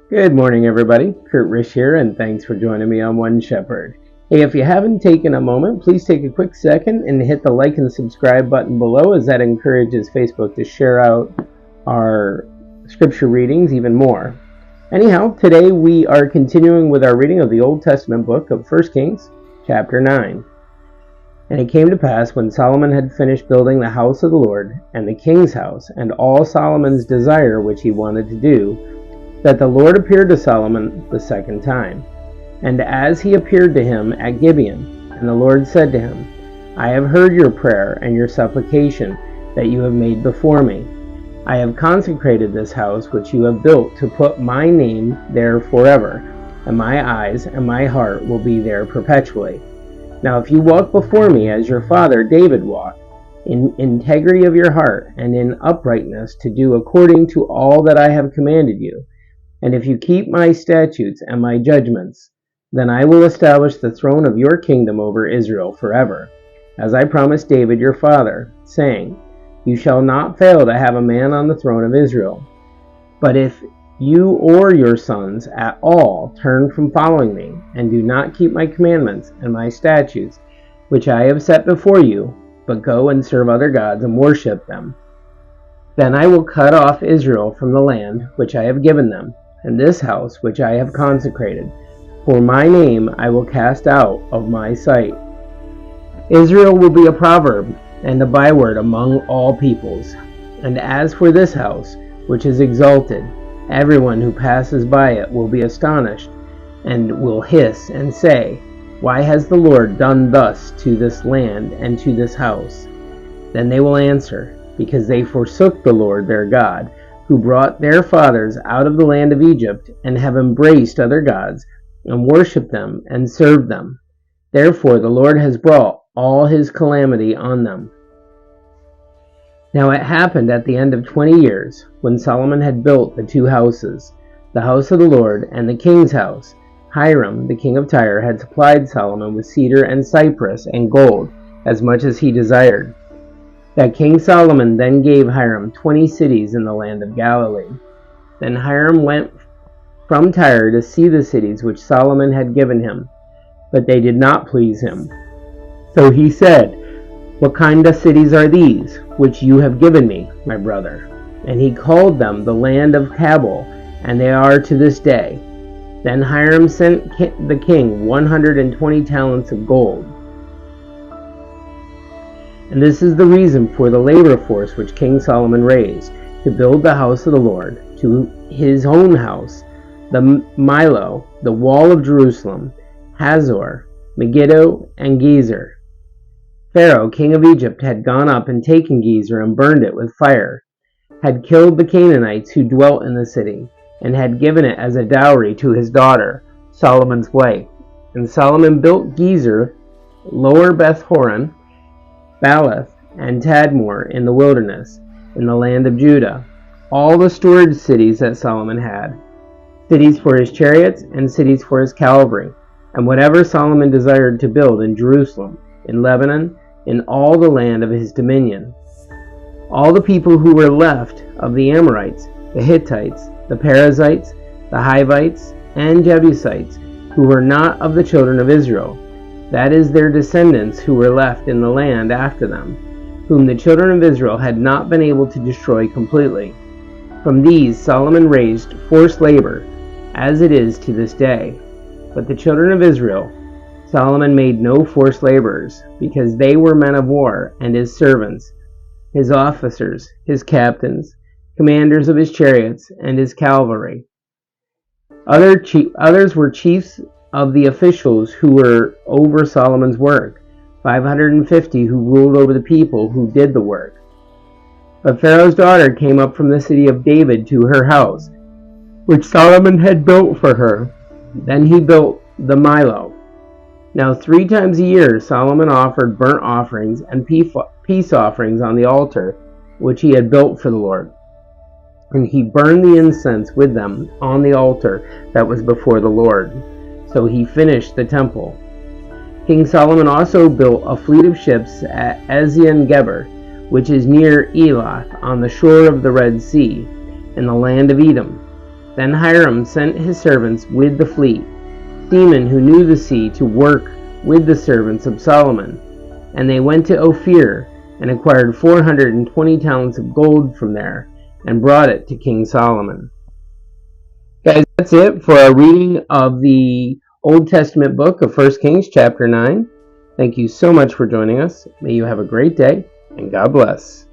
Good morning, everybody. Kurt Risch here, and thanks for joining me on One Shepherd. Hey, if you haven't taken a moment, please take a quick second and hit the like and subscribe button below, as that encourages Facebook to share out our scripture readings even more. Anyhow, today we are continuing with our reading of the Old Testament book of 1 Kings, chapter 9. And it came to pass, when Solomon had finished building the house of the Lord, and the king's house, and all Solomon's desire which he wanted to do, that the Lord appeared to Solomon the second time. And as he appeared to him at Gibeon, and the Lord said to him, I have heard your prayer and your supplication that you have made before me. I have consecrated this house which you have built to put my name there forever, and my eyes and my heart will be there perpetually. Now if you walk before me as your father David walked, in integrity of your heart and in uprightness, to do according to all that I have commanded you, and if you keep my statutes and my judgments, then I will establish the throne of your kingdom over Israel forever, as I promised David your father, saying, You shall not fail to have a man on the throne of Israel. But if you or your sons at all turn from following me, and do not keep my commandments and my statutes, which I have set before you, but go and serve other gods and worship them, then I will cut off Israel from the land which I have given them, and this house which I have consecrated. For my name I will cast out of my sight. Israel will be a proverb and a byword among all peoples. And as for this house, which is exalted, everyone who passes by it will be astonished, and will hiss and say, Why has the Lord done thus to this land and to this house? Then they will answer, Because they forsook the Lord their God, who brought their fathers out of the land of Egypt, and have embraced other gods, and worshipped them, and served them. Therefore the Lord has brought all his calamity on them. Now it happened at the end of 20 years, when Solomon had built the two houses, the house of the Lord and the king's house. Hiram, the king of Tyre, had supplied Solomon with cedar and cypress and gold, as much as he desired. That King Solomon then gave Hiram 20 cities in the land of Galilee. Then Hiram went from Tyre to see the cities which Solomon had given him, but they did not please him. So he said, What kind of cities are these, which you have given me, my brother? And he called them the land of Cabul, and they are to this day. Then Hiram sent the king 120 talents of gold. And this is the reason for the labor force which King Solomon raised, to build the house of the Lord, to his own house, the Milo, the wall of Jerusalem, Hazor, Megiddo, and Gezer. Pharaoh, king of Egypt, had gone up and taken Gezer and burned it with fire, had killed the Canaanites who dwelt in the city, and had given it as a dowry to his daughter, Solomon's wife. And Solomon built Gezer, Lower Beth-horon, Baalath, and Tadmor in the wilderness, in the land of Judah, all the storage cities that Solomon had, cities for his chariots and cities for his cavalry, and whatever Solomon desired to build in Jerusalem, in Lebanon, in all the land of his dominion. All the people who were left of the Amorites, the Hittites, the Perizzites, the Hivites, and Jebusites, who were not of the children of Israel, that is, their descendants who were left in the land after them, whom the children of Israel had not been able to destroy completely. From these Solomon raised forced labor, as it is to this day. But the children of Israel Solomon made no forced laborers, because they were men of war, and his servants, his officers, his captains, commanders of his chariots, and his cavalry. Others were chiefs of the officials who were over Solomon's work, 550 who ruled over the people who did the work. But Pharaoh's daughter came up from the city of David to her house, which Solomon had built for her. Then he built the Milo. Now 3 times a year Solomon offered burnt offerings and peace offerings on the altar which he had built for the Lord. And he burned the incense with them on the altar that was before the Lord. So he finished the temple. King Solomon also built a fleet of ships at Ezion-Geber, which is near Elath, on the shore of the Red Sea, in the land of Edom. Then Hiram sent his servants with the fleet, seamen who knew the sea, to work with the servants of Solomon. And they went to Ophir and acquired 420 talents of gold from there and brought it to King Solomon. Guys, that's it for our reading of the Old Testament book of 1 Kings chapter 9. Thank you so much for joining us. May you have a great day, and God bless.